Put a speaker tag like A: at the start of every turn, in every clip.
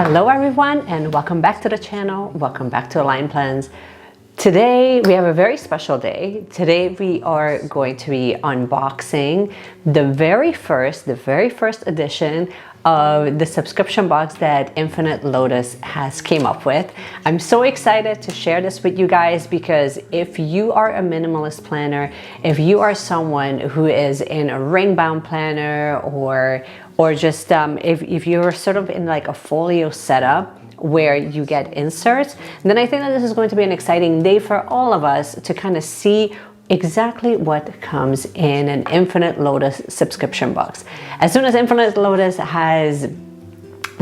A: Hello everyone and welcome back to the channel. Welcome back to Align Plans. Today we have a very special day. Today we are going to be unboxing the very first edition of the subscription box that 8lotus has came up with. I'm so excited to share this with you guys because if you are a minimalist planner, if you are someone who is in a ring bound planner or just if you're sort of in like a folio setup where you get inserts, then I think that this is going to be an exciting day for all of us to kind of see exactly what comes in an 8lotus subscription box. As soon as 8lotus has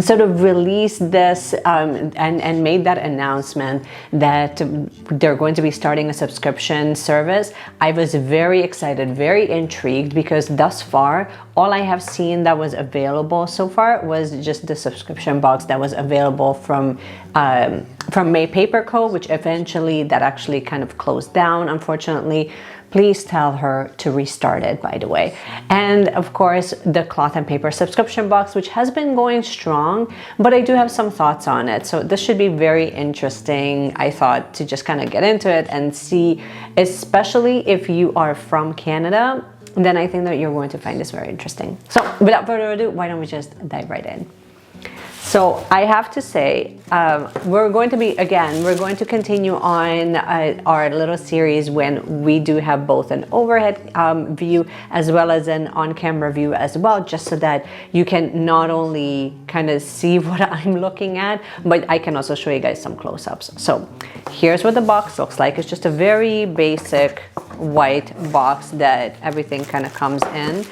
A: sort of released this and made that announcement that they're going to be starting a subscription service, I was very excited, very intrigued, because thus far all I have seen that was available so far was just the subscription box that was available from May Paper Co., which eventually that actually kind of closed down, unfortunately. Please tell her to restart it, by the way. And of course, the cloth and paper subscription box, which has been going strong, but I do have some thoughts on it. So this should be very interesting, I thought, to just kind of get into it and see, especially if you are from Canada, then I think that you're going to find this very interesting. So without further ado, why don't we just dive right in? So I have to say, we're going to continue on our little series when we do have both an overhead view as well as an on-camera view as well, just so that you can not only kind of see what I'm looking at, but I can also show you guys some close-ups. So here's what the box looks like. It's just a very basic white box that everything kind of comes in.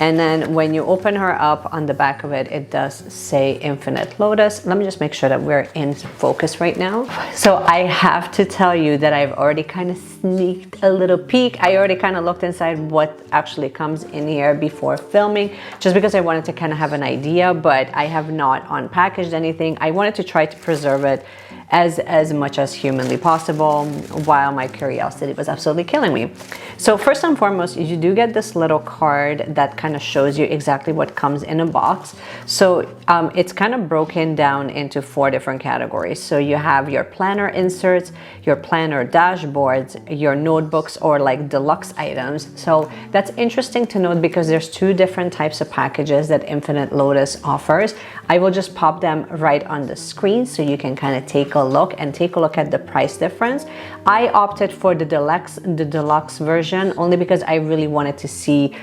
A: And then when you open her up, on the back of it, it does say 8lotus. Let me just make sure that we're in focus right now. So I have to tell you that I've already kind of sneaked a little peek. I already kind of looked inside what actually comes in here before filming, just because I wanted to kind of have an idea, but I have not unpackaged anything. I wanted to try to preserve it as much as humanly possible while my curiosity was absolutely killing me. So first and foremost, you do get this little card that kind of shows you exactly what comes in a box. So it's kind of broken down into 4 different categories. So you have your planner inserts, your planner dashboards, your notebooks, or like deluxe items. So that's interesting to note because there's 2 different types of packages that 8lotus offers. I will just pop them right on the screen so you can kind of take a look at the price difference. I opted for the deluxe version only because I really wanted to see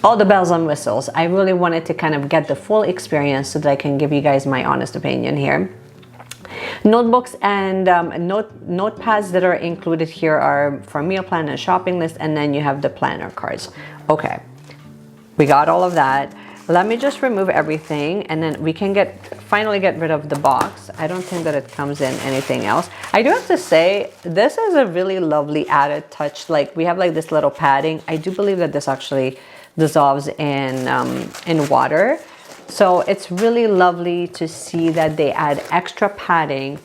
A: all the bells and whistles. I really wanted to kind of get the full experience so that I can give you guys my honest opinion here. Notebooks and notepads that are included here are for meal plan and shopping list, and then you have the planner cards. Okay, we got all of that. Let me just remove everything and then we can finally get rid of the box. I don't think that it comes in anything else. I do have to say, this is a really lovely added touch. Like, we have like this little padding. I do believe that this actually dissolves in water. So it's really lovely to see that they add extra padding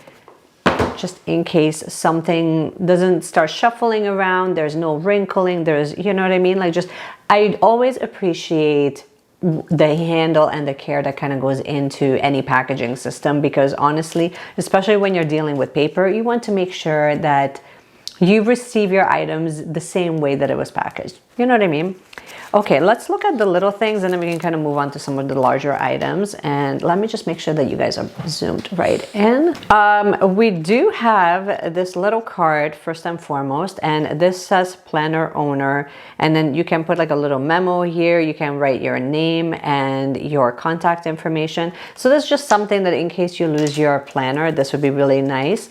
A: just in case something doesn't start shuffling around. There's no wrinkling. There's, you know what I mean? Like, just, I always appreciate the handle and the care that kind of goes into any packaging system, because honestly, especially when you're dealing with paper, you want to make sure that you receive your items the same way that it was packaged. You know what I mean? Okay, let's look at the little things and then we can kind of move on to some of the larger items. And let me just make sure that you guys are zoomed right in. We do have this little card first and foremost, and this says planner owner. And then you can put like a little memo here. You can write your name and your contact information. So that's just something that in case you lose your planner, this would be really nice.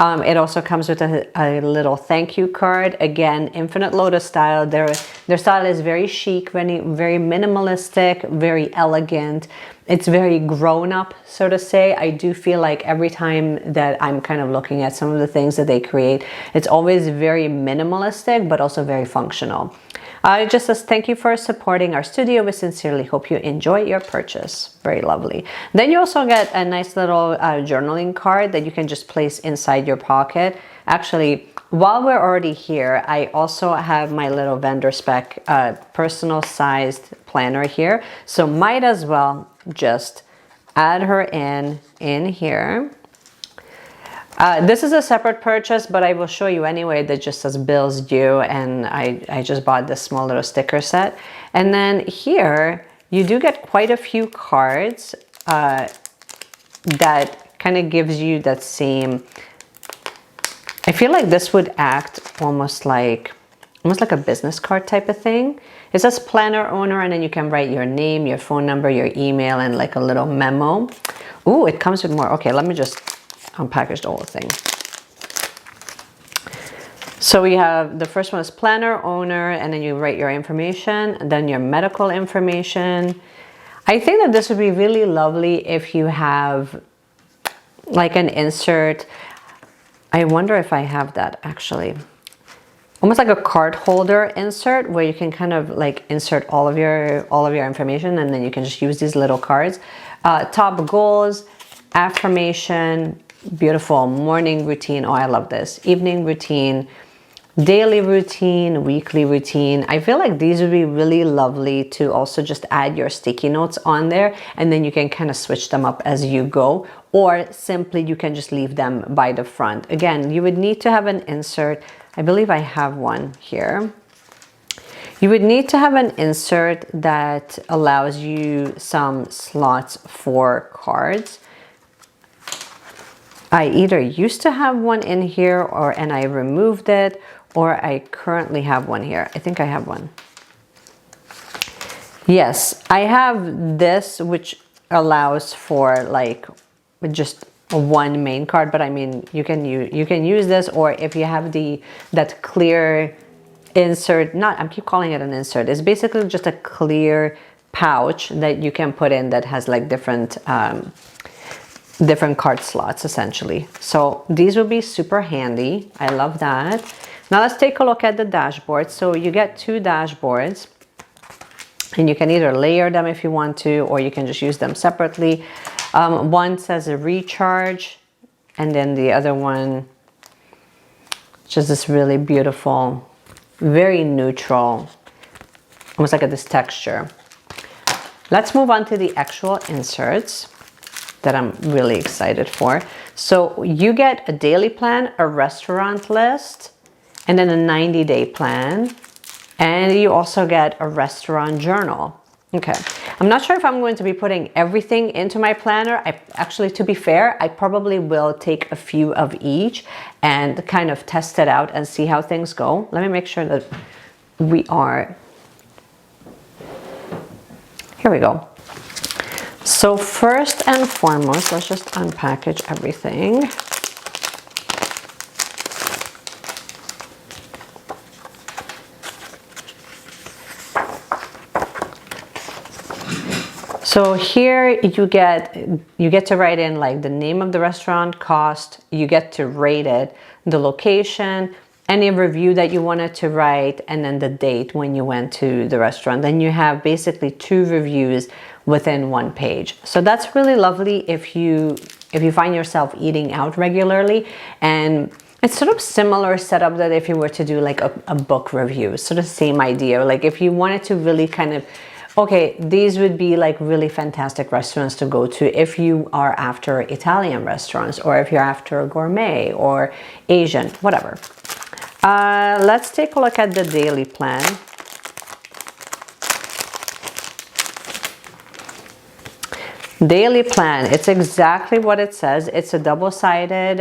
A: It also comes with a little thank you card. Again, 8lotus style. Their style is very chic, very minimalistic, very elegant. It's very grown up, so to say. I do feel like every time that I'm kind of looking at some of the things that they create, it's always very minimalistic, but also very functional. It just says, thank you for supporting our studio. We sincerely hope you enjoy your purchase. Very lovely. Then you also get a nice little journaling card that you can just place inside your pocket. Actually, while we're already here, I also have my little vendor spec personal sized planner here. So might as well just add her in here. This is a separate purchase, but I will show you anyway that just says bills due, and I just bought this small little sticker set. And then here you do get quite a few cards that kind of gives you that same, I feel like this would act almost like a business card type of thing. It says planner owner, and then you can write your name, your phone number, your email, and like a little memo. Ooh, it comes with more. Okay, let me just unpackage the whole thing. So we have, the first one is planner owner, and then you write your information, and then your medical information. I think that this would be really lovely if you have like an insert. I wonder if I have that actually. Almost like a card holder insert where you can kind of like insert all of your information, and then you can just use these little cards. Top goals, affirmation, beautiful morning routine. Oh, I love this. Evening routine, daily routine, weekly routine. I feel like these would be really lovely to also just add your sticky notes on there, and then you can kind of switch them up as you go, or simply you can just leave them by the front. Again, you would need to have an insert. I believe I have one here. You would need to have an insert that allows you some slots for cards. I either used to have one in here and I removed it, or I currently have one here. I think I have one. Yes, I have this, which allows for like just one main card, but I mean you can use this, or if you have that clear insert, I keep calling it an insert, it's basically just a clear pouch that you can put in that has like different card slots essentially. So these will be super handy. I love that. Now let's take a look at the dashboard. So you get two dashboards, and you can either layer them if you want to, or you can just use them separately. One says a recharge, and then the other one, just this really beautiful, very neutral, almost like this texture. Let's move on to the actual inserts that I'm really excited for. So you get a daily plan, a restaurant list, and then a 90-day plan. And you also get a restaurant journal. Okay, I'm not sure if I'm going to be putting everything into my planner. Actually, to be fair, I probably will take a few of each and kind of test it out and see how things go. Let me make sure that we are, here we go. So first and foremost, let's just unpackage everything. So here you get to write in like the name of the restaurant, cost, you get to rate it, the location, any review that you wanted to write, and then the date when you went to the restaurant. Then you have basically 2 reviews within 1 page. So that's really lovely if you find yourself eating out regularly, and it's sort of similar setup that if you were to do like a book review, sort of same idea. Like if you wanted to really kind of, okay, these would be like really fantastic restaurants to go to if you are after Italian restaurants, or if you're after gourmet or Asian, whatever. Let's take a look at the daily plan. Daily plan, it's exactly what it says. It's a double-sided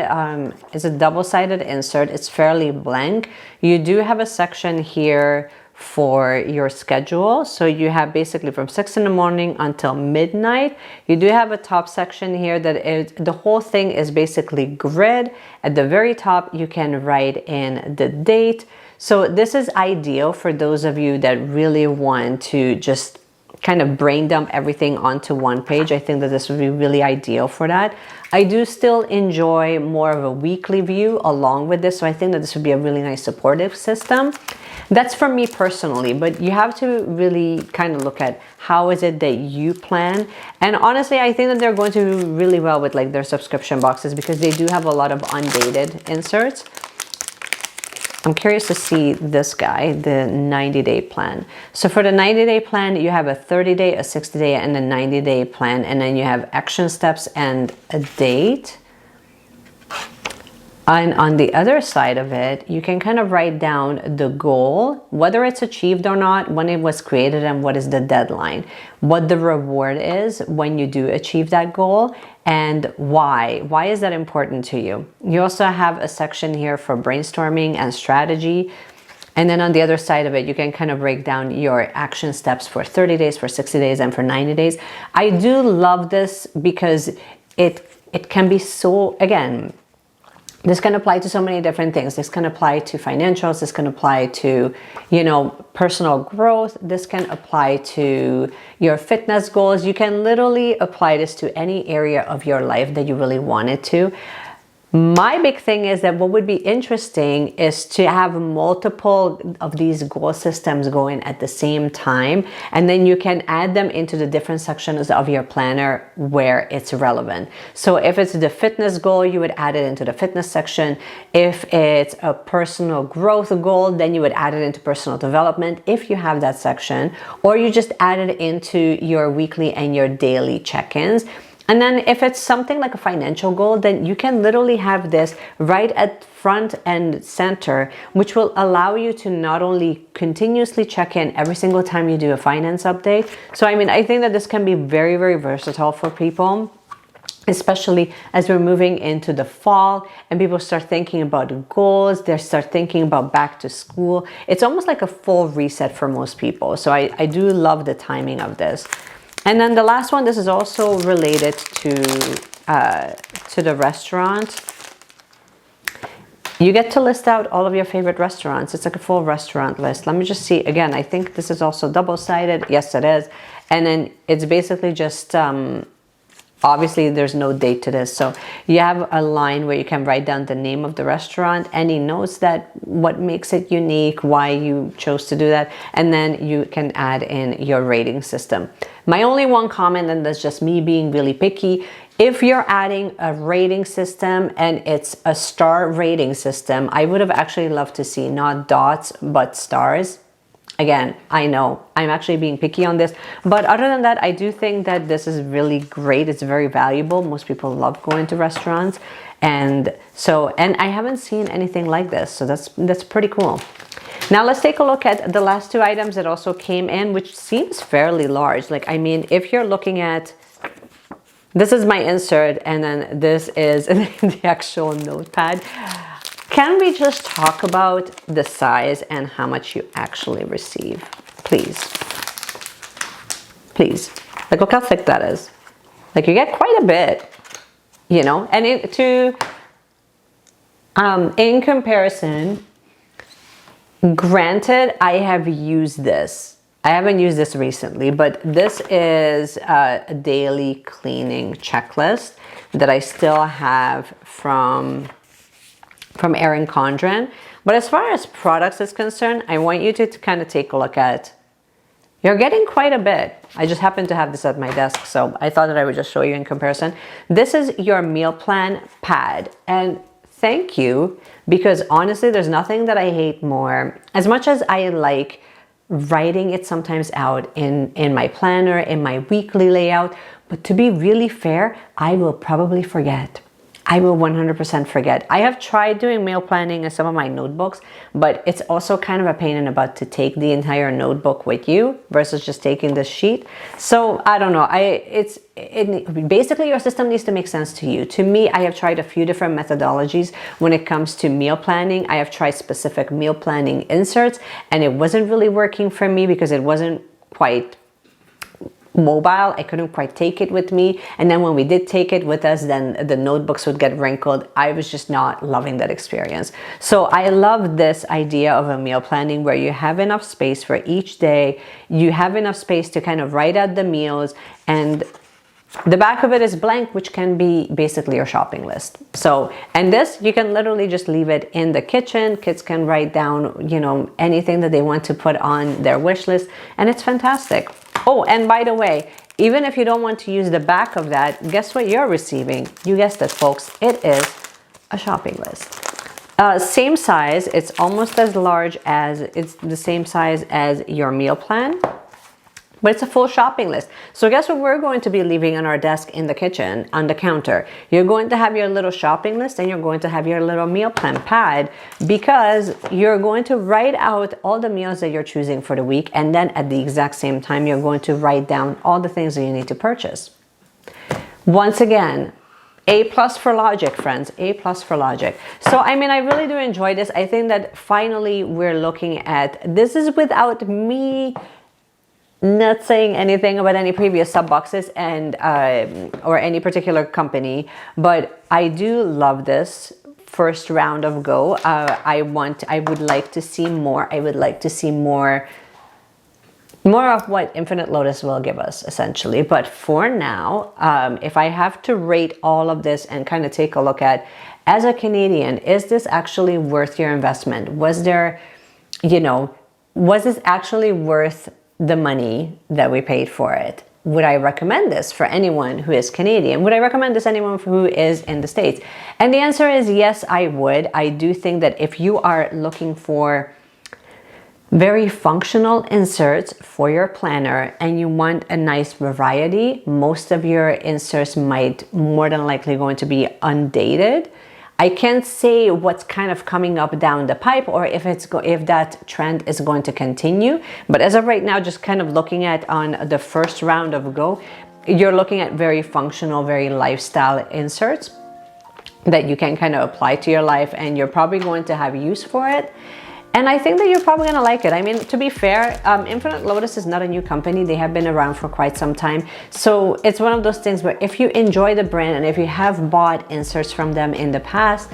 A: insert. It's fairly blank. You do have a section here for your schedule. So you have basically from 6 in the morning until midnight. You do have a top section here that the whole thing is basically grid. At the very top, you can write in the date. So this is ideal for those of you that really want to just kind of brain dump everything onto 1 page. I think that this would be really ideal for that. I do still enjoy more of a weekly view along with this, so I think that this would be a really nice supportive system. That's for me personally, but you have to really kind of look at how is it that you plan. And honestly, I think that they're going to do really well with like their subscription boxes, because they do have a lot of undated inserts. I'm curious to see this guy, the 90-day plan. So for the 90-day plan, you have a 30-day, a 60-day, and a 90-day plan. And then you have action steps and a date. And on the other side of it, you can kind of write down the goal, whether it's achieved or not, when it was created, and what is the deadline, what the reward is when you do achieve that goal, and why. Why is that important to you? You also have a section here for brainstorming and strategy. And then on the other side of it, you can kind of break down your action steps for 30 days, for 60 days, and for 90 days. I do love this because it can be so, again, this can apply to so many different things. This can apply to financials. This can apply to, you know, personal growth. This can apply to your fitness goals. You can literally apply this to any area of your life that you really want it to. My big thing is that what would be interesting is to have multiple of these goal systems going at the same time, and then you can add them into the different sections of your planner where it's relevant. So if it's the fitness goal, you would add it into the fitness section. If it's a personal growth goal, then you would add it into personal development if you have that section, or you just add it into your weekly and your daily check-ins. And then if it's something like a financial goal, then you can literally have this right at front and center, which will allow you to not only continuously check in every single time you do a finance update. So, I mean, I think that this can be very, very versatile for people, especially as we're moving into the fall and people start thinking about goals, they start thinking about back to school. It's almost like a full reset for most people. So I do love the timing of this. And then the last one, this is also related to the restaurant. You get to list out all of your favorite restaurants. It's like a full restaurant list. Let me just see. Again, I think this is also double-sided. Yes, it is. And then it's basically just, obviously there's no date to this. So you have a line where you can write down the name of the restaurant, any notes that what makes it unique, why you chose to do that. And then you can add in your rating system. My only one comment, and that's just me being really picky, if you're adding a rating system and it's a star rating system, I would have actually loved to see not dots, but stars. Again, I know I'm actually being picky on this, but other than that, I do think that this is really great. It's very valuable. Most people love going to restaurants. And I haven't seen anything like this. So that's pretty cool. Now let's take a look at the last two items that also came in, which seems fairly large. Like, I mean, if you're looking at, this is my insert, and then this is the actual notepad. Can we just talk about the size and how much you actually receive? Please. Please. Like, look how thick that is. Like, you get quite a bit, you know? And in comparison, granted, I have used this. I haven't used this recently, but this is a daily cleaning checklist that I still have from Erin Condren. But as far as products is concerned, I want you to kind of take a look at, you're getting quite a bit. I just happen to have this at my desk, so I thought that I would just show you in comparison. This is your meal plan pad, and thank you, because honestly, there's nothing that I hate more. As much as I like writing it sometimes out in my planner, in my weekly layout, but to be really fair, I will probably forget. I will 100% forget. I have tried doing meal planning in some of my notebooks, but it's also kind of a pain in the butt to take the entire notebook with you versus just taking the sheet. So I don't know. Basically your system needs to make sense to you. To me, I have tried a few different methodologies when it comes to meal planning. I have tried specific meal planning inserts, and it wasn't really working for me because it wasn't quite mobile. I couldn't quite take it with me, and then when we did take it with us, then the notebooks would get wrinkled. I was just not loving that experience. So I love this idea of a meal planning where you have enough space for each day, you have enough space to kind of write out the meals, and the back of it is blank, which can be basically your shopping list. So, and this, you can literally just leave it in the kitchen. Kids can write down, you know, anything that they want to put on their wish list, and it's fantastic. Oh, and by the way, even if you don't want to use the back of that, guess what you're receiving? You guessed it, folks. It is a shopping list. Same size. It's almost as large as, it's the same size as your meal plan, but it's a full shopping list. So guess what we're going to be leaving on our desk in the kitchen, on the counter? You're going to have your little shopping list, and you're going to have your little meal plan pad, because you're going to write out all the meals that you're choosing for the week, and then at the exact same time, you're going to write down all the things that you need to purchase. Once again, A+ for logic, friends. A+ for logic. So, I mean, I really do enjoy this. I think that finally we're looking at, this is without me not saying anything about any previous sub boxes and or any particular company, but I do love this first round of go. I would like to see more. I would like to see more of what Infinite Lotus will give us, essentially. But for now, if I have to rate all of this and kind of take a look at, as a Canadian, is this actually worth your investment? Was there, you know, was this actually worth the money that we paid for it? Would I recommend this for anyone who is Canadian? Would I recommend this to anyone who is in the States? And the answer is yes, I would. I do think that if you are looking for very functional inserts for your planner and you want a nice variety, most of your inserts might more than likely going to be undated. I can't say what's kind of coming up down the pipe, or if that trend is going to continue. But as of right now, just kind of looking at on the first round of go, you're looking at very functional, very lifestyle inserts that you can kind of apply to your life, and you're probably going to have use for it. And I think that you're probably going to like it. I mean, to be fair, Infinite Lotus is not a new company. They have been around for quite some time. So it's one of those things where if you enjoy the brand and if you have bought inserts from them in the past,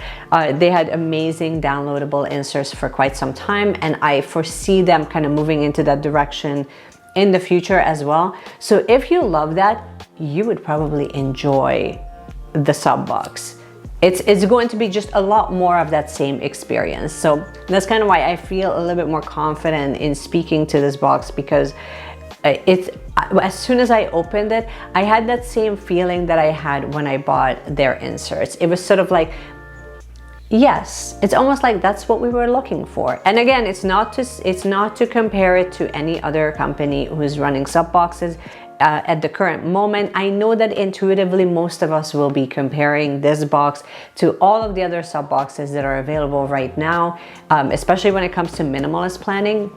A: they had amazing downloadable inserts for quite some time. And I foresee them kind of moving into that direction in the future as well. So if you love that, you would probably enjoy the sub box. It's going to be just a lot more of that same experience. So that's kind of why I feel a little bit more confident in speaking to this box, because as soon as I opened it, I had that same feeling that I had when I bought their inserts. It was sort of like, yes, it's almost like that's what we were looking for. And again, it's not to compare it to any other company who's running sub boxes at the current moment. I know that intuitively most of us will be comparing this box to all of the other sub boxes that are available right now, especially when it comes to minimalist planning.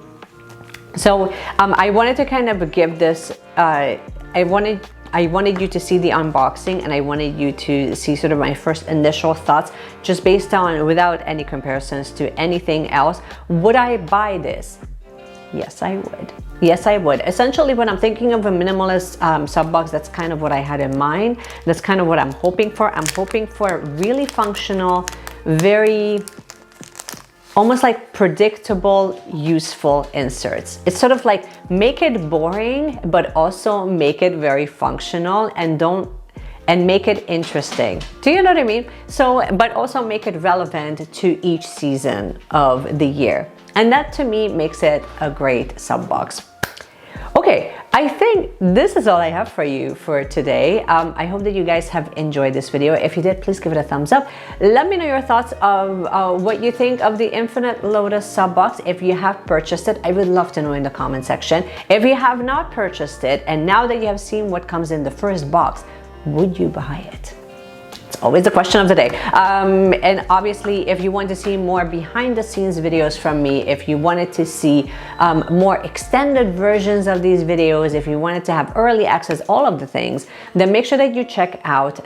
A: So I wanted to kind of give this, I wanted you to see the unboxing, and I wanted you to see sort of my first initial thoughts, just based on, without any comparisons to anything else. Would I buy this? Yes, I would. Yes, I would. Essentially, when I'm thinking of a minimalist sub box, that's kind of what I had in mind. That's kind of what I'm hoping for. I'm hoping for really functional, very almost like predictable, useful inserts. It's sort of like, make it boring, but also make it very functional, and make it interesting. Do you know what I mean? So, but also make it relevant to each season of the year. And that to me makes it a great sub box. Okay, I think this is all I have for you for today. I hope that you guys have enjoyed this video. If you did, please give it a thumbs up. Let me know your thoughts of what you think of the Infinite Lotus sub box. If you have purchased it, I would love to know in the comment section. If you have not purchased it, and now that you have seen what comes in the first box, would you buy it? It's always the question of the day. And obviously, if you want to see more behind the scenes videos from me, if you wanted to see more extended versions of these videos, if you wanted to have early access, all of the things, then make sure that you check out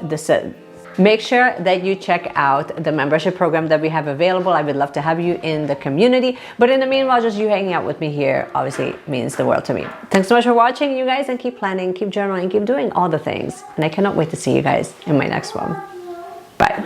A: the membership program that we have available. I would love to have you in the community. But in the meanwhile, just you hanging out with me here obviously means the world to me. Thanks so much for watching, you guys, and keep planning, keep journaling, keep doing all the things. And I cannot wait to see you guys in my next one. Bye.